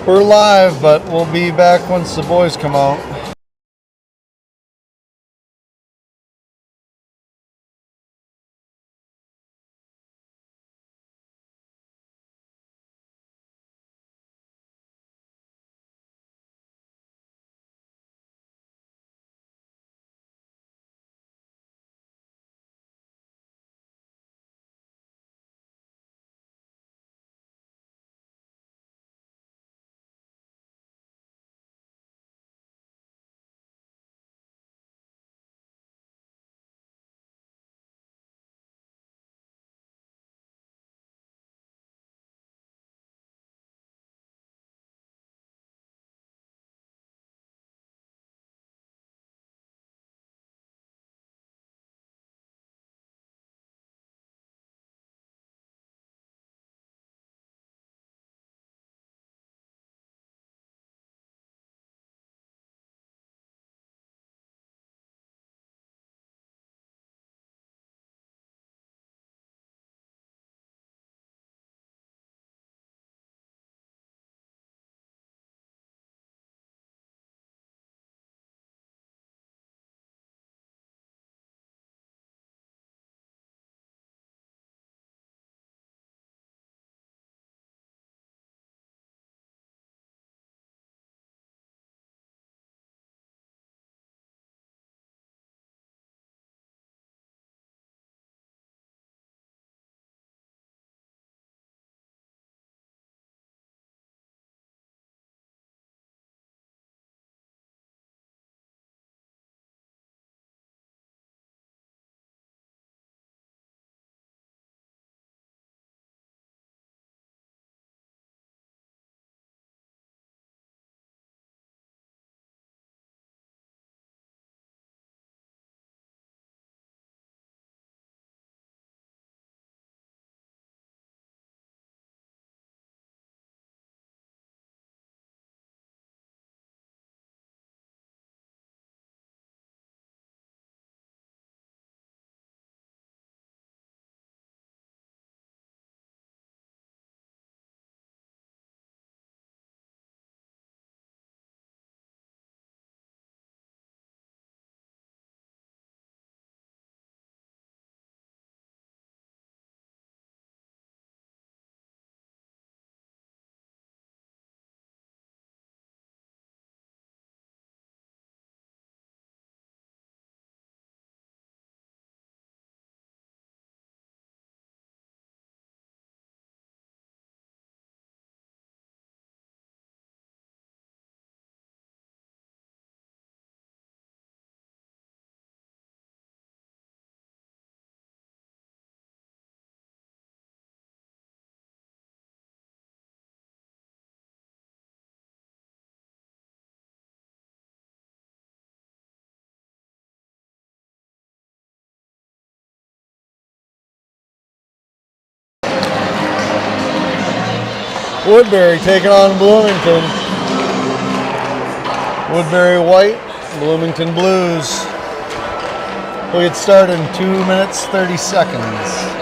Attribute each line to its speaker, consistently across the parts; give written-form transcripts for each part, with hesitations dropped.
Speaker 1: We're live, but we'll be back once the boys come out. Woodbury taking on Bloomington. Woodbury white, Bloomington blues. We'll get started in 2 minutes, 30 seconds.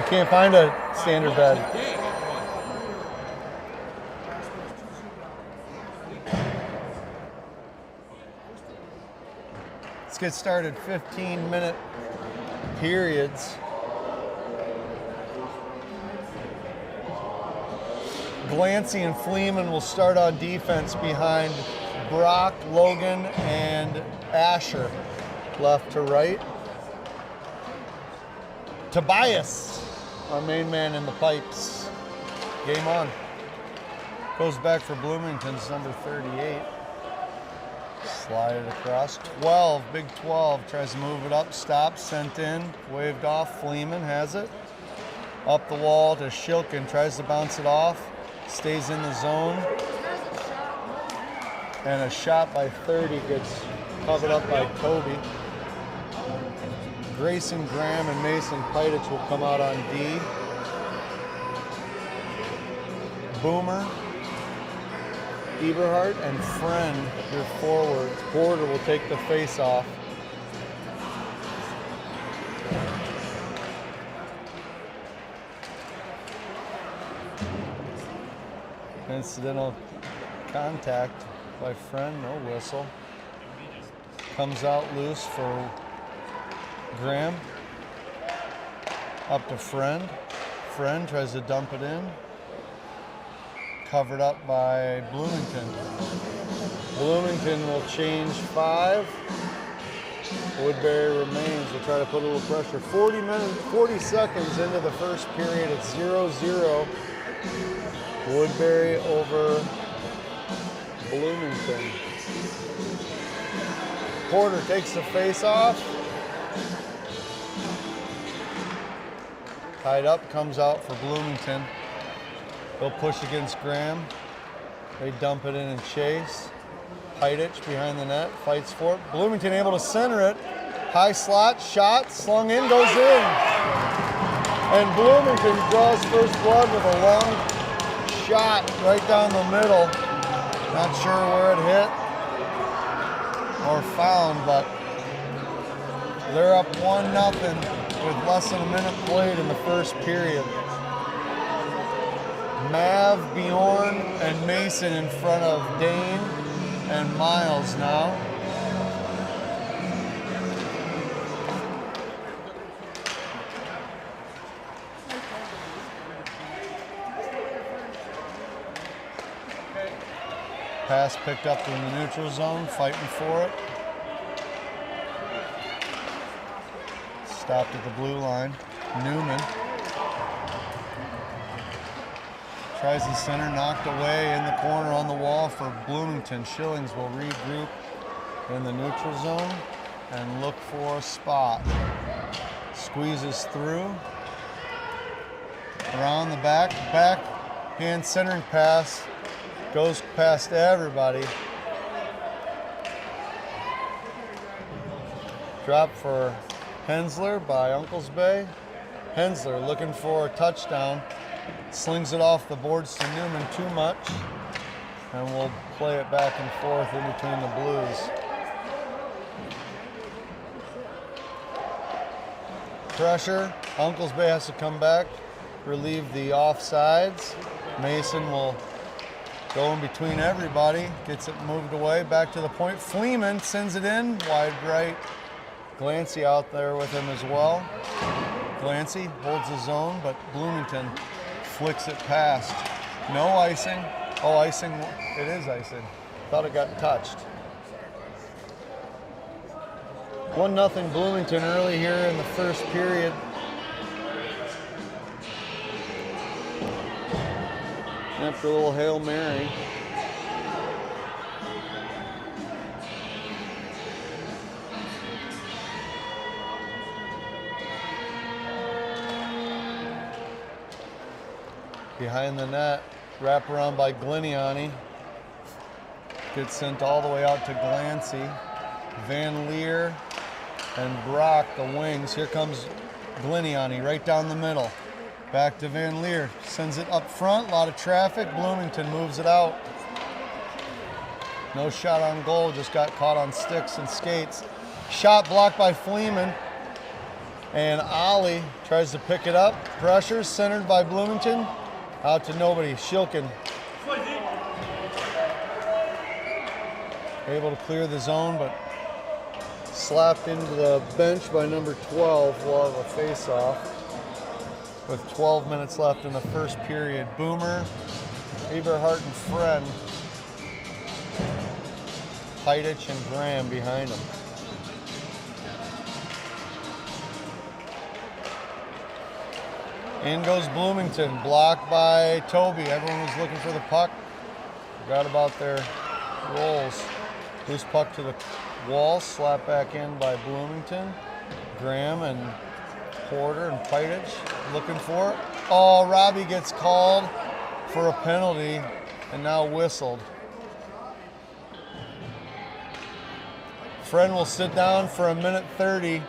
Speaker 1: can't find a standard bed. Let's get started. 15-minute periods. Glancy and Fleeman will start on defense behind Brock, Logan, and Asher. Left to right. Tobias, our main man in the pipes. Game on. Goes back for Bloomington's number 38. Slide it across. 12, Big 12. Tries to move it up. Stops, sent in. Waved off. Fleeman has it. Up the wall to Shilkin. Tries to bounce it off. Stays in the zone. And a shot by 30 gets covered up by Toby. Grayson Graham and Mason Pidich will come out on D. Boomer, Eberhardt, and Friend, your forwards. Porter will take the face-off. Incidental contact by Friend, no whistle. Comes out loose for Graham. Up to Friend. Friend tries to dump it in. Covered up by Bloomington. Bloomington will change 5. Woodbury remains. They'll try to put a little pressure. 40 seconds into the first period. It's 0-0. Woodbury over Bloomington. Porter takes the face off. Tied up, comes out for Bloomington. They'll push against Graham. They dump it in and chase. Pidich behind the net, fights for it. Bloomington able to center it. High slot, shot, slung in, goes in. And Bloomington draws first blood with a long shot right down the middle. Not sure where it hit or found, but they're up 1-0 with less than a minute played in the first period. Mav, Bjorn, and Mason in front of Dane and Miles now. Pass picked up in the neutral zone, fighting for it. Stopped at the blue line. Newman tries the center, knocked away in the corner on the wall for Bloomington. Schillings will regroup in the neutral zone and look for a spot. Squeezes through. Around the backhand centering pass. Goes past everybody. Drop for Hensler by Uncles Bay. Hensler looking for a touchdown. Slings it off the boards to Newman too much. And we'll play it back and forth in between the Blues. Pressure. Uncles Bay has to come back, relieve the offsides. Mason will go in between everybody, gets it moved away, back to the point. Fleeman sends it in, wide right. Glancy out there with him as well. Glancy holds the zone, but Bloomington flicks it past. No icing. Oh, icing, it is icing. Thought it got touched. 1-0 Bloomington early here in the first period. After a little Hail Mary. Behind the net, wrap around by Gliniani. Gets sent all the way out to Glancy. Van Leer and Brock, the wings. Here comes Gliniani right down the middle. Back to Van Leer, sends it up front, a lot of traffic. Bloomington moves it out. No shot on goal, just got caught on sticks and skates. Shot blocked by Fleeman. And Ollie tries to pick it up. Pressure centered by Bloomington. Out to nobody. Shilkin able to clear the zone, but slapped into the bench by number 12. We'll have a face-off with 12 minutes left in the first period. Boomer, Eberhardt, and Friend. Heidich and Graham behind them. In goes Bloomington, blocked by Toby. Everyone was looking for the puck. Forgot about their rolls. Loose puck to the wall, slapped back in by Bloomington. Graham and Porter and Heidich looking for it. Oh, Robbie gets called for a penalty and now whistled. Friend will sit down for a minute 30,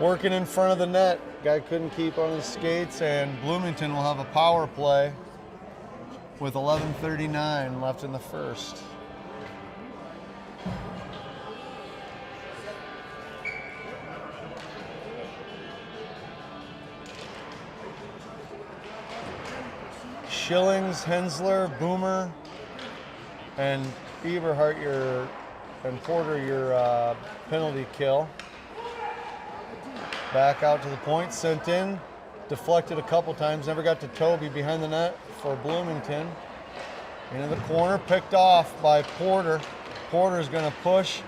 Speaker 1: working in front of the net. Guy couldn't keep on his skates, and Bloomington will have a power play with 11:39 left in the first. Schillings, Hensler, Boomer, and Eberhardt and Porter your penalty kill. Back out to the point, sent in, deflected a couple times, never got to Toby behind the net for Bloomington. Into the corner, picked off by Porter. Porter's gonna push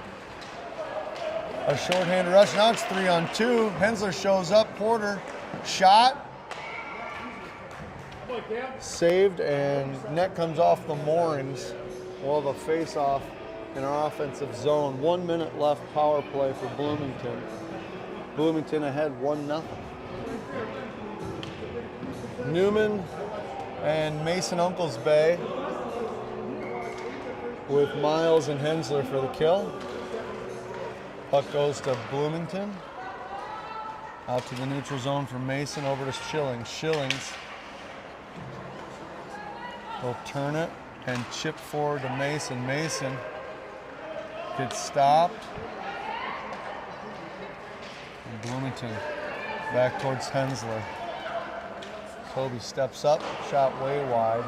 Speaker 1: a shorthanded rush. Now it's 3-on-2. Hensler shows up, Porter shot. Saved, and net comes off the moorings. We'll have a face-off in our offensive zone. 1 minute left, power play for Bloomington. Bloomington ahead 1-0. Newman and Mason Unclesbay with Miles and Hensler for the kill. Puck goes to Bloomington. Out to the neutral zone from Mason, over to Schillings. Schillings will turn it and chip forward to Mason. Mason gets stopped. And Bloomington back towards Hensler. Toby steps up, shot way wide.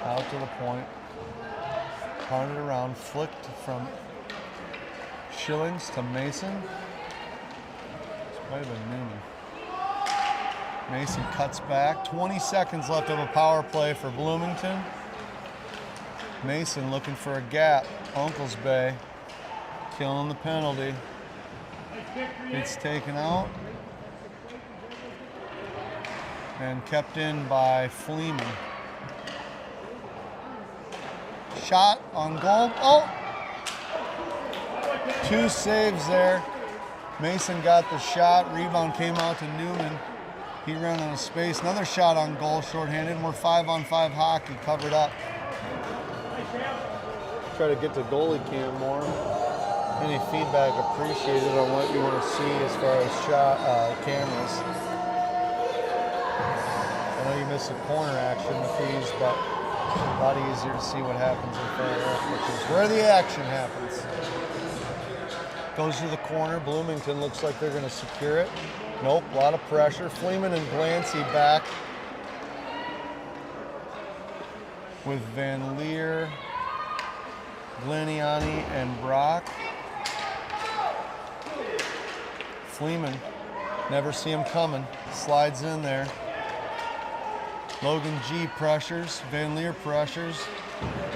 Speaker 1: Out to the point. Pounded around, flicked from Schillings to Mason. This might have been Newman. Mason cuts back. 20 seconds left of a power play for Bloomington. Mason looking for a gap. Unclesbay killing the penalty. It's taken out and kept in by Fleeman. Shot on goal. Oh! 2 saves there. Mason got the shot. Rebound came out to Newman. He ran out of space. Another shot on goal, shorthanded. And we're 5-on-5 hockey, covered up. Try to get the goalie cam more. Any feedback appreciated on what you want to see as far as shot cameras. I know you missed the corner action with these, but it's a lot easier to see what happens in front of that, which is where the action happens. Goes to the corner. Bloomington looks like they're going to secure it. Nope, a lot of pressure. Fleeman and Glancy back with Van Leer, Gliniani, and Brock. Fleeman, never see him coming. Slides in there. Logan G pressures, Van Leer pressures,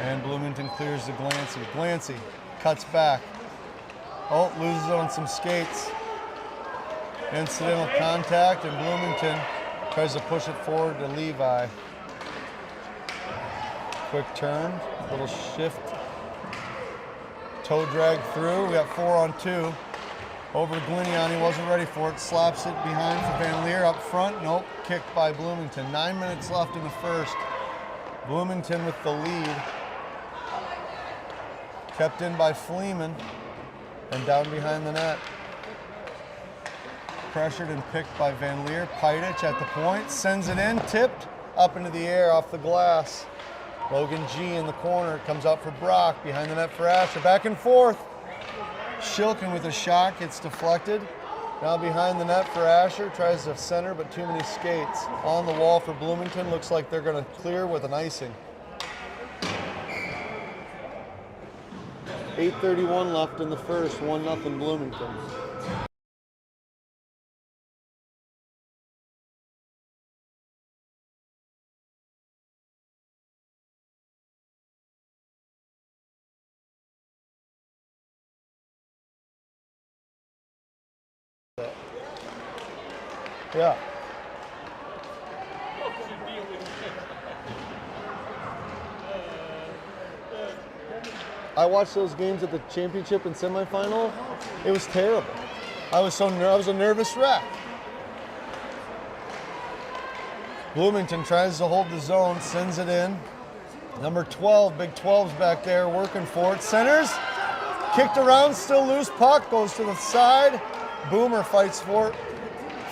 Speaker 1: and Bloomington clears to Glancy. Glancy cuts back. Oh, loses on some skates. Incidental contact, and Bloomington tries to push it forward to Levi. Quick turn, little shift. Toe drag through. We got 4-on-2. Over to Gliniani, wasn't ready for it. Slaps it behind for Van Leer up front. Nope, kicked by Bloomington. 9 minutes left in the first. Bloomington with the lead. Kept in by Fleeman and down behind the net. Pressured and picked by Van Leer. Heidich at the point, sends it in, tipped up into the air off the glass. Logan G in the corner, comes out for Brock, behind the net for Asher. Back and forth. Shilkin with a shot, gets deflected. Now behind the net for Asher, tries to center, but too many skates. On the wall for Bloomington, looks like they're gonna clear with an icing. 8:31 left in the first, 1-0 Bloomington. Yeah. I watched those games at the championship and semifinal. It was terrible. I was a nervous wreck. Bloomington tries to hold the zone, sends it in. Number 12, Big 12's back there working for it. Centers, kicked around, still loose. Puck goes to the side. Boomer fights for it.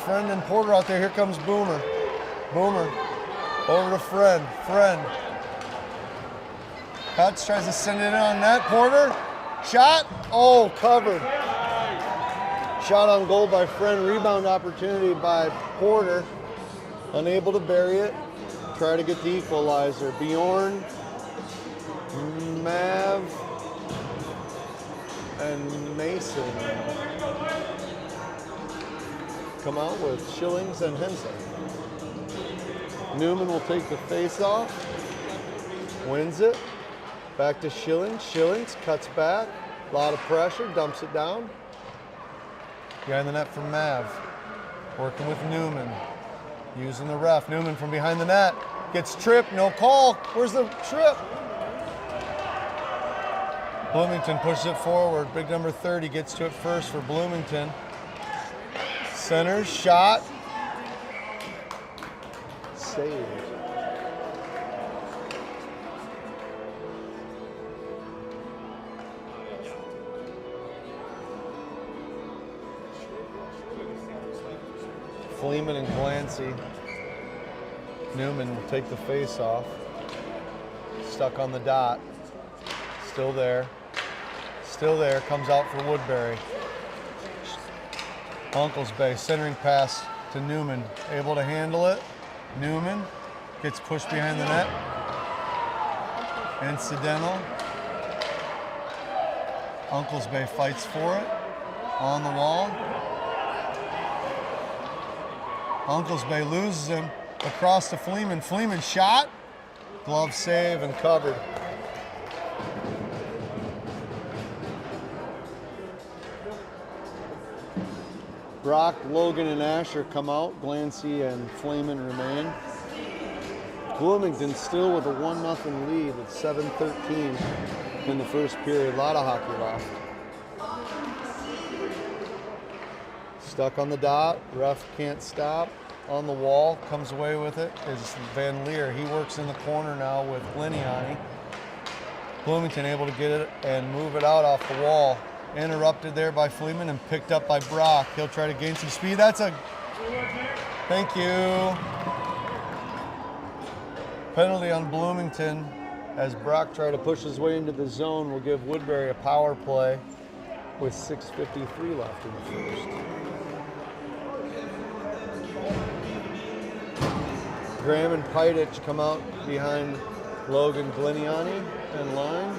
Speaker 1: Friend and Porter out there. Here comes Boomer. Boomer over to Friend. Friend cuts, tries to send it in on net. Porter, shot. Oh, covered. Shot on goal by Friend. Rebound opportunity by Porter. Unable to bury it. Try to get the equalizer. Bjorn, Mav, and Mason come out with Schillings and Henson. Newman will take the face-off, wins it. Back to Schillings. Schillings cuts back, a lot of pressure, dumps it down. Behind the net from Mav, working with Newman, using the ref. Newman from behind the net, gets tripped, no call. Where's the trip? Bloomington pushes it forward. Big number 30 gets to it first for Bloomington. Centers, shot. Saved. Fleeman and Clancy. Newman will take the face off. Stuck on the dot. Still there. Still there. Comes out for Woodbury. Uncle's Bay centering pass to Newman. Able to handle it. Newman gets pushed behind the net. Incidental. Uncle's Bay fights for it. On the wall. Uncle's Bay loses him. Across to Fleeman. Fleeman shot. Glove save and covered. Brock, Logan, and Asher come out. Glancy and Fleeman remain. Bloomington still with a 1-0 lead at 7:13 in the first period. A lot of hockey left. Stuck on the dot. Ref can't stop. On the wall, comes away with it is Van Leer. He works in the corner now with Gliniani. Bloomington able to get it and move it out off the wall. Interrupted there by Fleeman and picked up by Brock. He'll try to gain some speed. That's a, thank you. Penalty on Bloomington as Brock tried to push his way into the zone. Will give Woodbury a power play with 6:53 left in the first. Graham and Pidich come out behind Logan Gliniani and line.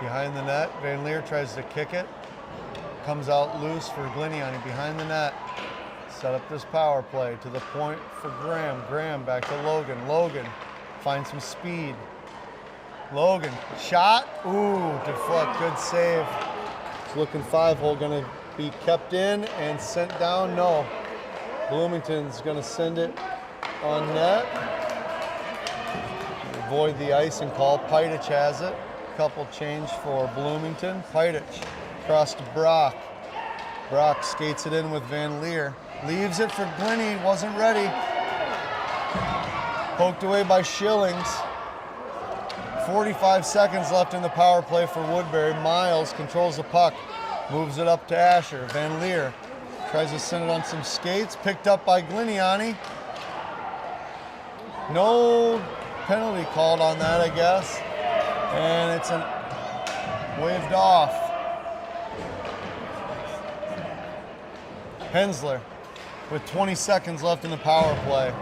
Speaker 1: Behind the net, Van Leer tries to kick it. Comes out loose for Gliniani behind the net. Set up this power play to the point for Graham. Graham back to Logan. Logan finds some speed. Logan, shot. Ooh, deflect, good save. It's looking 5-hole, gonna be kept in and sent down. No. Bloomington's gonna send it on net. Avoid the icing call. Pidich has it. Couple change for Bloomington. Pidich across to Brock. Brock skates it in with Van Leer. Leaves it for Glenny, wasn't ready. Poked away by Schillings. 45 seconds left in the power play for Woodbury. Miles controls the puck. Moves it up to Asher. Van Leer Tries to send it on some skates. Picked up by Gliniani. No penalty called on that, I guess. And it's waved off. Hensler with 20 seconds left in the power play.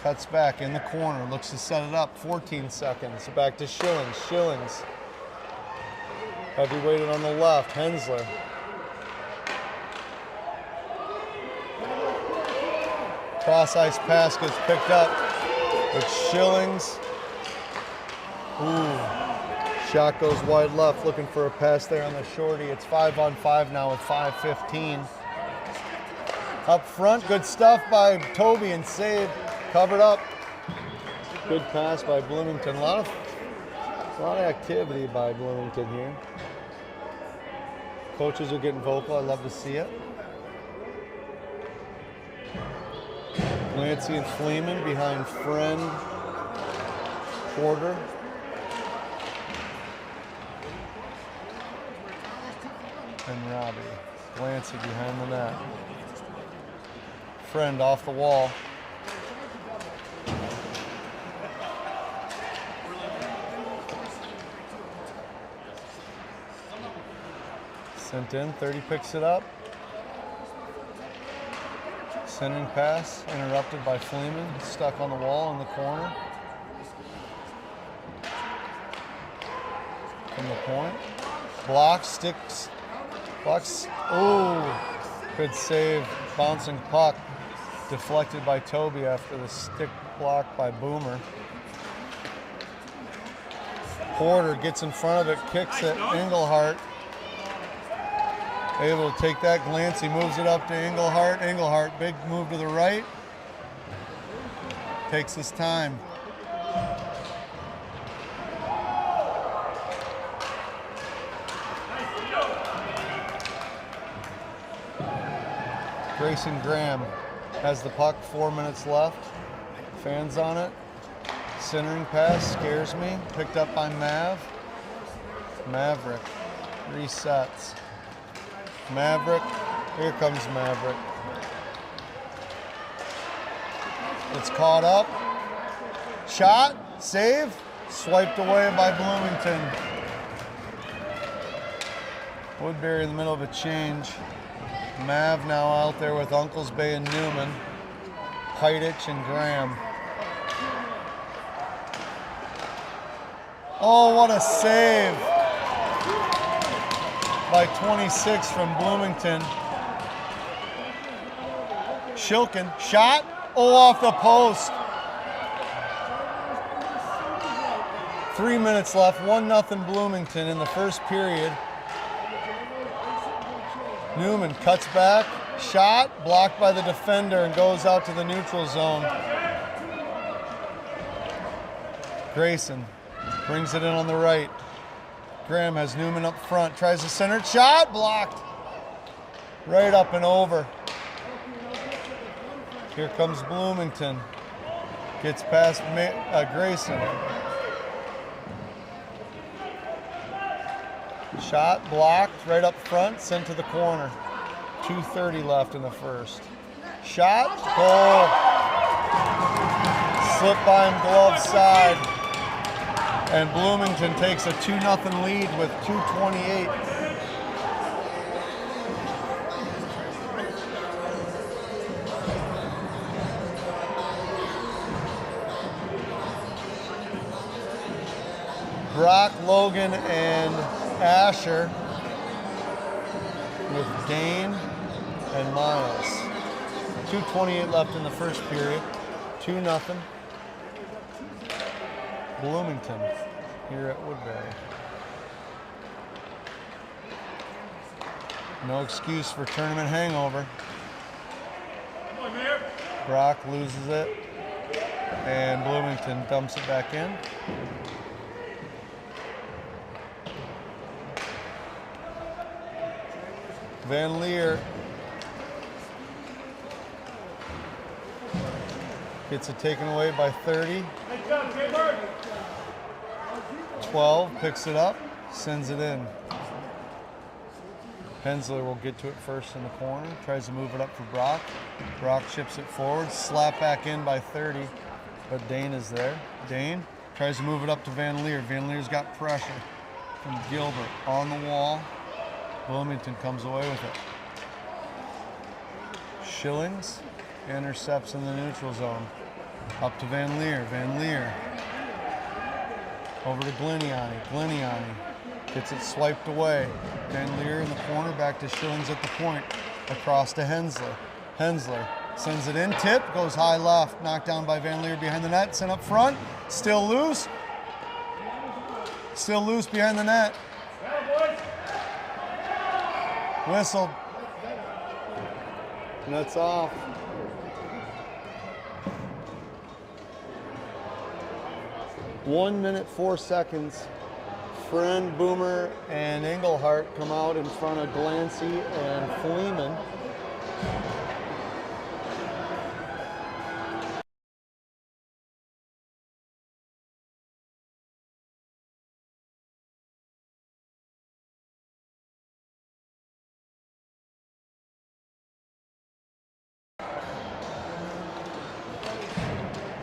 Speaker 1: Cuts back in the corner, looks to set it up, 14 seconds. Back to Schillings. Schillings. Heavy weighted on the left, Hensler. Cross ice pass gets picked up with Schillings. Ooh, shot goes wide left, looking for a pass there on the shorty. It's 5-on-5 now with 5:15. Up front, good stuff by Toby and save. Covered up. Good pass by Bloomington. A lot of activity by Bloomington here. Coaches are getting vocal. I love to see it. Clancy and Fleeman behind Friend, Porter. And Robbie. Clancy behind the net. Friend off the wall. Sent in, 30 picks it up. Centering pass, interrupted by Fleeman, stuck on the wall in the corner. From the point. Blocks, sticks, blocks, ooh, good save. Bouncing puck, deflected by Toby after the stick block by Boomer. Porter gets in front of it, kicks it, Engelhart. Able to take that. Glancy moves it up to Engelhart. Engelhart, big move to the right. Takes his time. Grayson Graham has the puck, 4 minutes left. Fans on it. Centering pass, scares me. Picked up by Maverick. Resets. Maverick, here comes Maverick. It's caught up. Shot, save, swiped away by Bloomington. Woodbury in the middle of a change. Mav now out there with Unclesbay and Newman. Heidich and Graham. Oh, what a save by 26 from Bloomington. Shilkin, shot, oh, off the post. 3 minutes left, 1-0 Bloomington in the first period. Newman cuts back, shot, blocked by the defender and goes out to the neutral zone. Grayson brings it in on the right. Graham has Newman up front, tries to center it, shot, blocked. Right up and over. Here comes Bloomington. Gets past Grayson. Shot, blocked, right up front, sent to the corner. 2:30 left in the first. Shot, goal. Slip by him, glove side. And Bloomington takes a 2-0 lead with 2:28. Brock, Logan, and Asher with Dane and Miles. 2:28 left in the first period. 2-0. Bloomington here at Woodbury. No excuse for tournament hangover. Brock loses it, and Bloomington dumps it back in. Van Leer gets it taken away by 30. 12, picks it up, sends it in. Hensler will get to it first in the corner, tries to move it up for Brock. Brock chips it forward, slap back in by 30, but Dane is there. Dane tries to move it up to Van Leer. Van Leer's got pressure from Gilbert on the wall. Bloomington comes away with it. Schillings intercepts in the neutral zone. Up to Van Leer. Van Leer over to Gliniani. Gliniani gets it swiped away. Van Leer in the corner, back to Schillings at the point. Across to Hensler. Hensler sends it in, tip, goes high left. Knocked down by Van Leer behind the net. Sent up front, still loose. Still loose behind the net. Whistled. Net's off. One minute, 4 seconds. Friend, Boomer, and Engelhart come out in front of Glancy and Fleeman.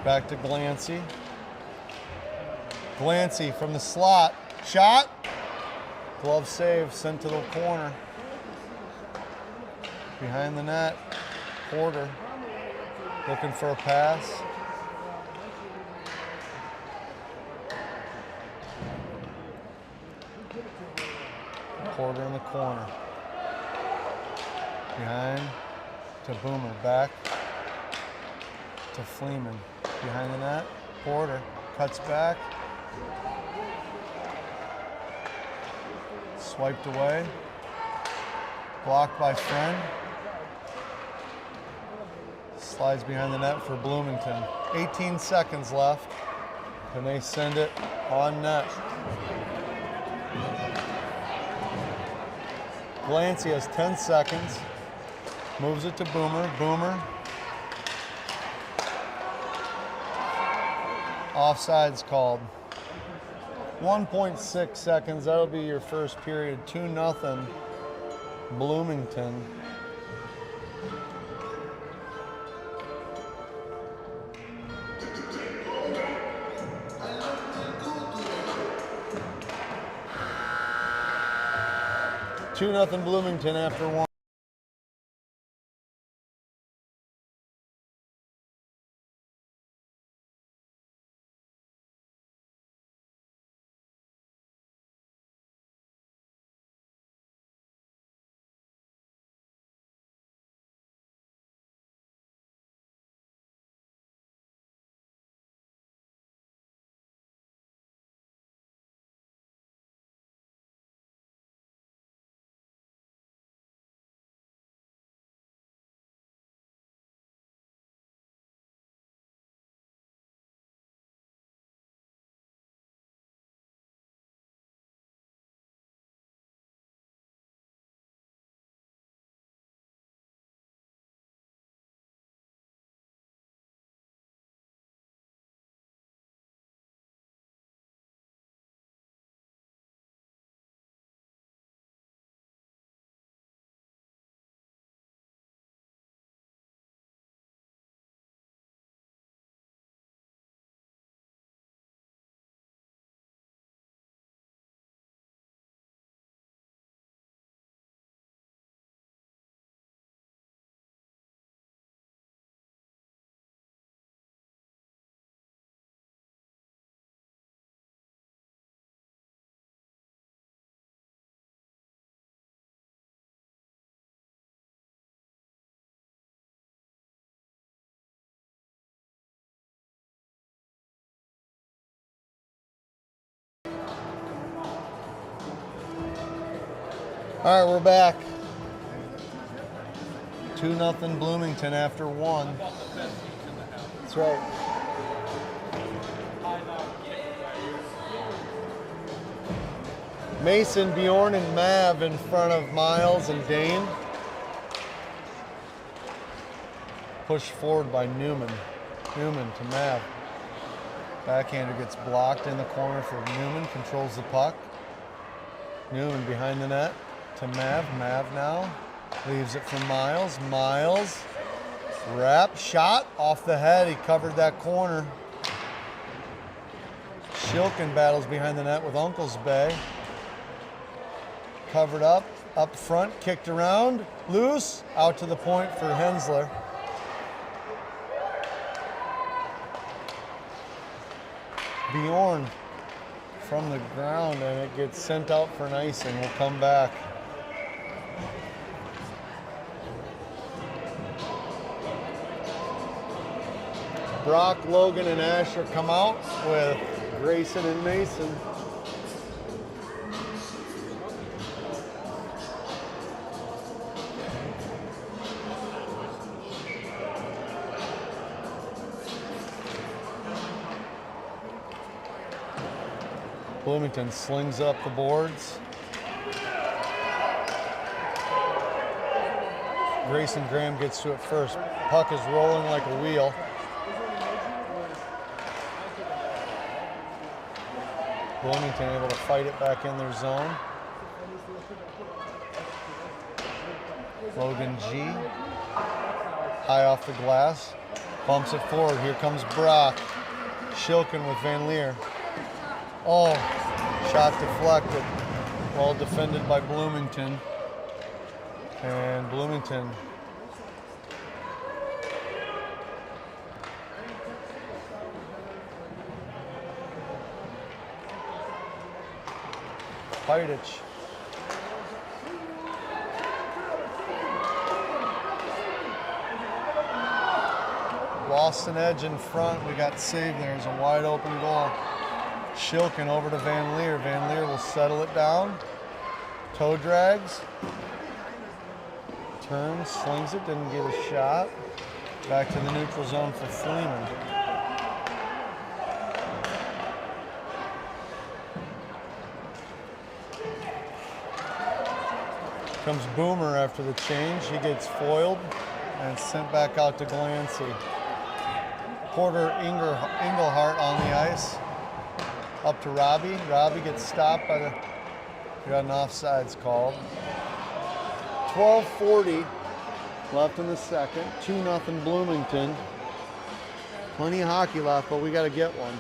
Speaker 1: Back to Glancy. Glancy from the slot. Shot. Glove save, sent to the corner. Behind the net. Porter looking for a pass. Porter in the corner. Behind to Boomer. Back to Fleeman. Behind the net. Porter cuts back. Swiped away. Blocked by Friend. Slides behind the net for Bloomington. 18 seconds left. And they send it on net. Glancy has 10 seconds. Moves it to Boomer. Boomer. Offside's called. 1.6 seconds. That'll be your first period. 2-0 Bloomington. Two nothing Bloomington after one. All right, we're back. 2-0 Bloomington after one. That's right. Mason, Bjorn, and Mav in front of Miles and Dane. Pushed forward by Newman. Newman to Mav. Backhander gets blocked in the corner for Newman, controls the puck. Newman behind the net to Mav. Mav now leaves it for Miles. Miles, wrap, shot off the head. He covered that corner. Shilkin battles behind the net with Uncle's Bay. Covered up front, kicked around, loose, out to the point for Hensler. Bjorn from the ground, and it gets sent out for an icing. We'll come back. Brock, Logan, and Asher come out with Grayson and Mason. Bloomington slings up the boards. Grayson Graham gets to it first. Puck is rolling like a wheel. Bloomington able to fight it back in their zone. Logan G. High off the glass. Bumps it forward. Here comes Brock. Shilkin with Van Leer. Oh, shot deflected. Well defended by Bloomington. And Bloomington Pidich. Lost an edge in front. We got saved there. It's a wide open goal. Shilkin over to Van Leer. Van Leer will settle it down. Toe drags. Turns, slings it, didn't get a shot. Back to the neutral zone for Fleeman. Comes Boomer after the change. He gets foiled and sent back out to Glancy. Porter Engelhart on the ice. Up to Robbie. Robbie gets stopped by the, got an offsides called. 12:40 left in the second. 2-0 Bloomington. Plenty of hockey left, but we got to get one.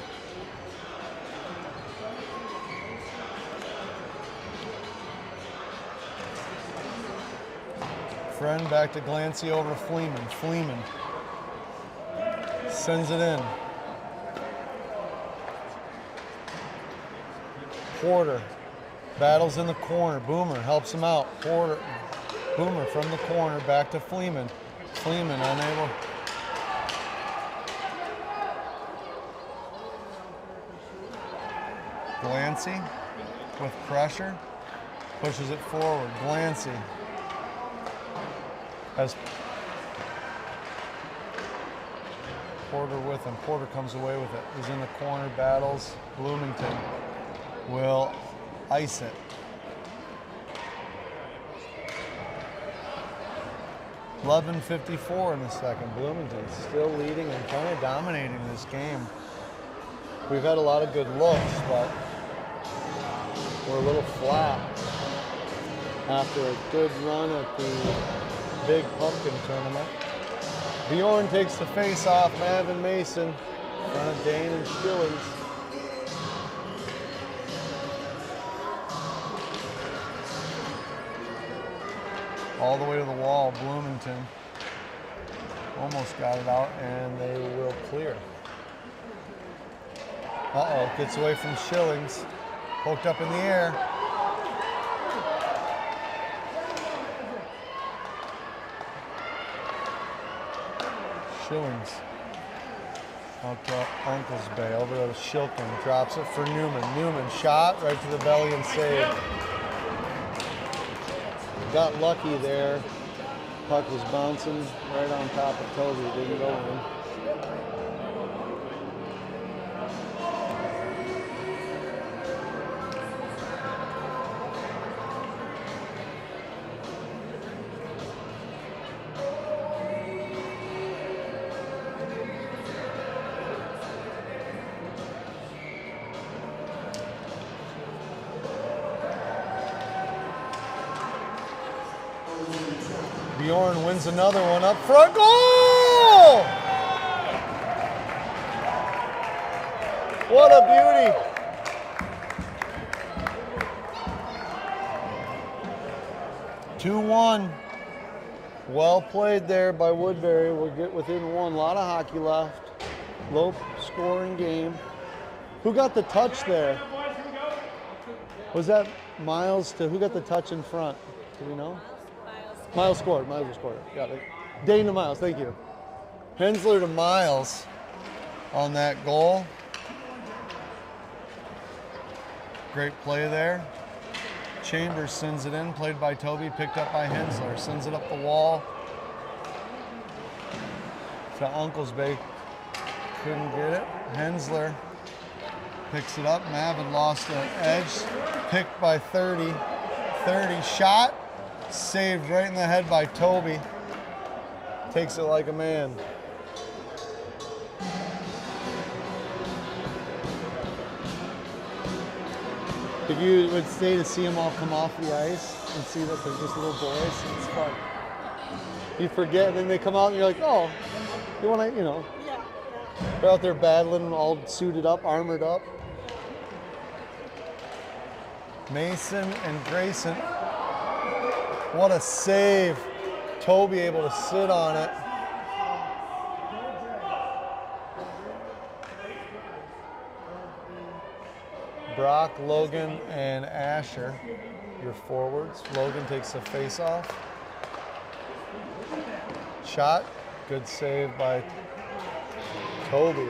Speaker 1: Friend back to Glancy over to Fleeman. Fleeman sends it in. Porter battles in the corner. Boomer helps him out. Porter, Boomer from the corner back to Fleeman. Fleeman unable. Glancy with pressure pushes it forward. Glancy has Porter with him. Porter comes away with it. He's in the corner, battles. Bloomington will ice it. 11:54 in the second. Bloomington still leading and kind of dominating this game. We've had a lot of good looks, but we're a little flat after a good run at the Big Pumpkin Tournament. Bjorn takes the face off. Mavin Mason in front of Dane and Schillings. All the way to the wall. Bloomington almost got it out, and they will clear. Uh-oh, gets away from Schillings. Poked up in the air. Schillings out to Uncle's Bay, over to Shilkin, drops it for Newman. Newman shot right to the belly and saved. Got lucky there. Puck was bouncing right on top of Toby. Didn't go in. Bjorn wins another one up front. Goal! What a beauty. Two-one. Well played there by Woodbury. We'll get within one. A lot of hockey left. Low scoring game. Who got the touch there? Was that Miles to, who got the touch in front? Do we know? Miles scored. Miles scored. Got it. Dane to Miles. Thank you. Hensler to Miles on that goal. Great play there. Chambers sends it in, played by Toby, picked up by Hensler. Sends it up the wall to Uncle's Bay. Couldn't get it. Hensler picks it up. Mav had lost the edge. Picked by 30. 30 shot. Saved right in the head by Toby. Takes it like a man. If you would stay to see them all come off the ice and see that they're just little boys, it's fun. You forget, and then they come out and you're like, oh, you want to, you know. Yeah. They're out there battling, all suited up, armored up. Mason and Grayson. What a save. Toby able to sit on it. Brock, Logan, and Asher, your forwards. Logan takes the face-off. Shot, good save by Toby.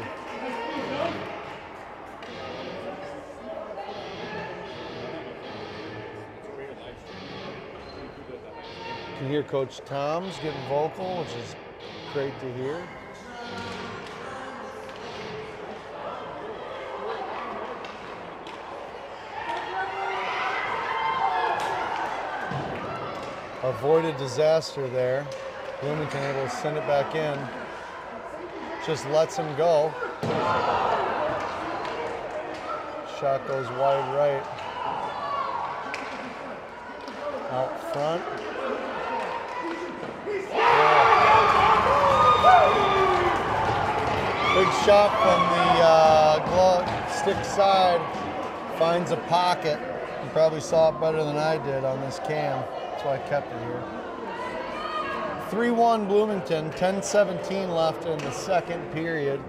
Speaker 1: You can hear Coach Tom's getting vocal, which is great to hear. Avoided disaster there. Bloomington able to send it back in. Just lets him go. Shot goes wide right. Out front. Big shot from the glove stick side. Finds a pocket. You probably saw it better than I did on this cam. That's why I kept it here. 3-1 Bloomington, 10:17 left in the second period.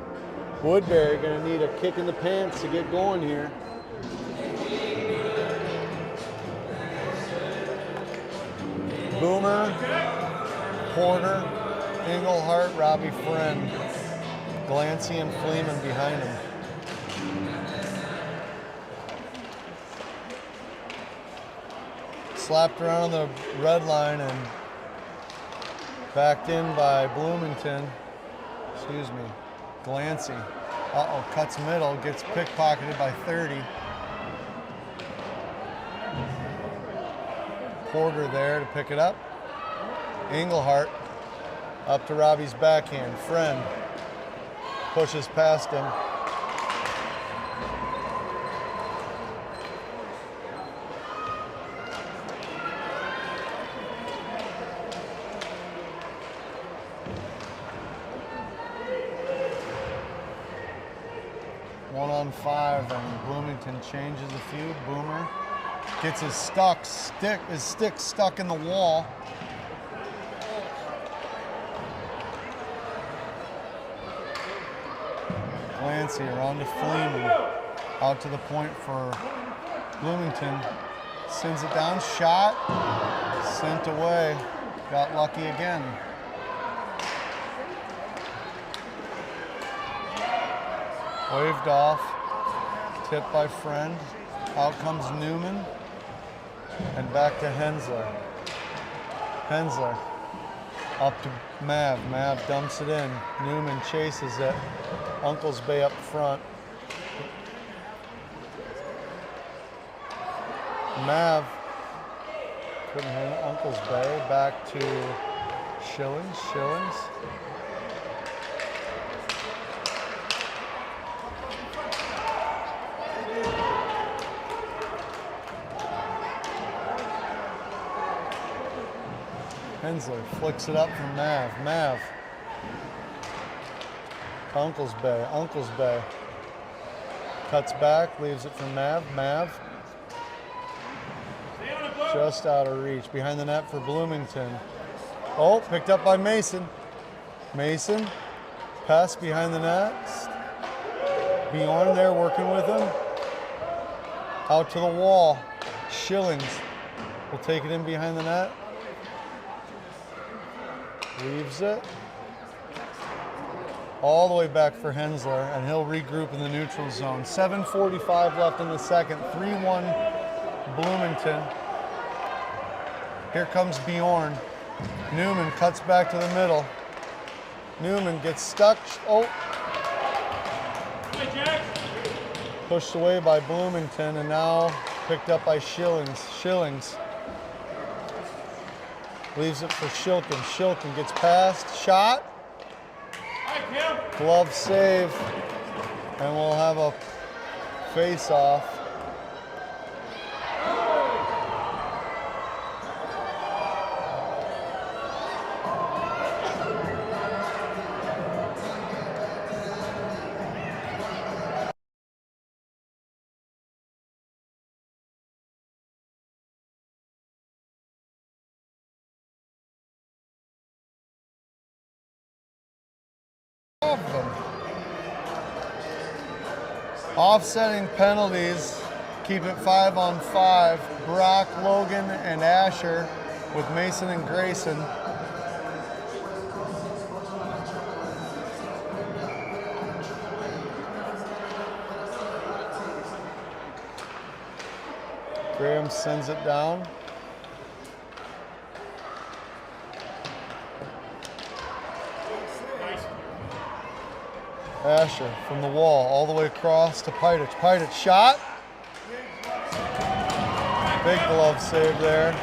Speaker 1: Woodbury going to need a kick in the pants to get going here. Boomer, Porter, Englehart, Robbie Friend, Glancy and Fleeman behind him. Slapped around the red line and backed in by Bloomington. Excuse me. Glancy. Uh-oh, cuts middle, gets pickpocketed by 30. Porter there to pick it up. Englehart up to Robbie's backhand. Friend pushes past him. Five and Bloomington changes a few. Boomer gets his stick stuck in the wall. Glancy around to Fleeman. Out to the point for Bloomington. Sends it down. Shot. Sent away. Got lucky again. Waved off. Tipped by Friend. Out comes Newman. And back to Hensler. Hensler. Up to Mav. Mav dumps it in. Newman chases it. Uncle's Bay up front. Mav couldn't hit Uncle's Bay. Back to Schillings. Schillings. Hensler flicks it up from Mav. Mav. To Uncle's Bay. Uncle's Bay. Cuts back, leaves it for Mav. Mav. Just out of reach. Behind the net for Bloomington. Oh, picked up by Mason. Mason. Pass behind the net. Bjorn there working with him. Out to the wall. Schillings will take it in behind the net. Leaves it. All the way back for Hensler, and he'll regroup in the neutral zone. 7:45 left in the second. 3-1 Bloomington. Here comes Bjorn. Newman cuts back to the middle. Newman gets stuck. Oh. Pushed away by Bloomington, and now picked up by Schillings. Schillings leaves it for Shilkin. Shilkin gets past. Shot. Glove save. And we'll have a face-off. Offsetting penalties, keep it 5-on-5. Brock, Logan, and Asher with Mason and Grayson. Graham sends it down. Asher from the wall all the way across to Pidich. Pidich shot. Big glove save there.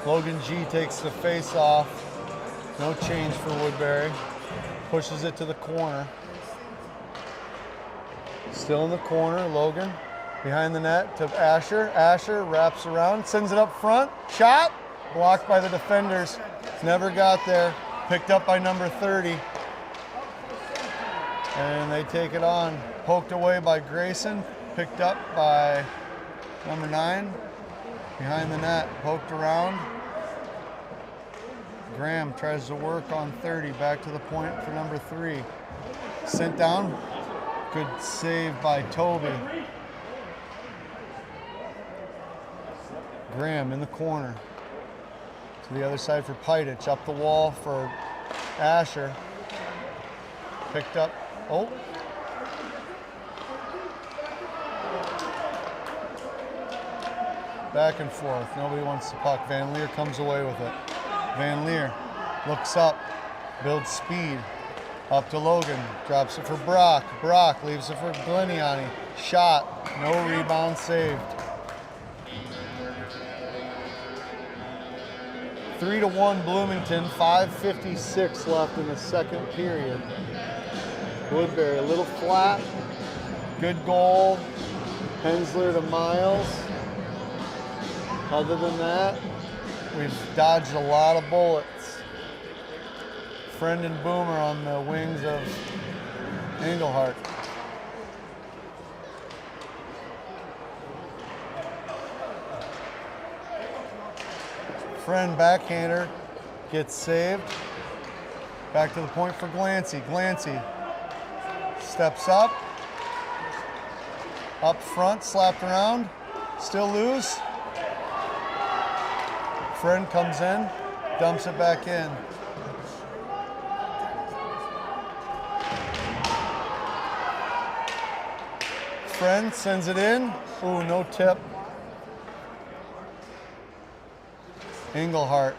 Speaker 1: Logan G takes the face off. No change for Woodbury. Pushes it to the corner. Still in the corner, Logan. Behind the net to Asher. Asher wraps around, sends it up front. Shot. Blocked by the defenders. Never got there. Picked up by number 30. And they take it on. Poked away by Grayson. Picked up by number 9. Behind the net. Poked around. Graham tries to work on 30, back to the point for number 3. Sent down, good save by Toby. Graham in the corner. To the other side for Pidich, up the wall for Asher. Picked up, oh. Back and forth, nobody wants the puck. Van Leer comes away with it. Van Leer looks up, builds speed, up to Logan, drops it for Brock. Brock leaves it for Gleniani. Shot, no rebound saved. 3-1 Bloomington, 5:56 left in the second period. Woodbury a little flat, good goal. Hensler to Miles. Other than that, we've dodged a lot of bullets. Friend and Boomer on the wings of Engelhardt. Friend backhander gets saved. Back to the point for Glancy. Glancy steps up. Up front, slapped around. Still loose. Friend comes in, dumps it back in. Friend sends it in. Ooh, no tip. Engelhardt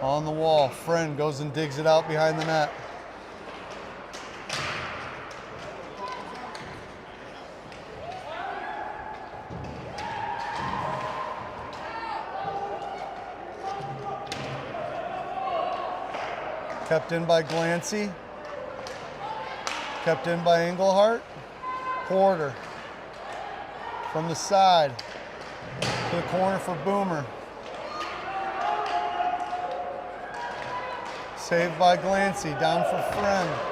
Speaker 1: on the wall. Friend goes and digs it out behind the net. Kept in by Glancy. Kept in by Englehart. Porter. From the side. To the corner for Boomer. Saved by Glancy. Down for Friend.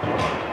Speaker 1: it.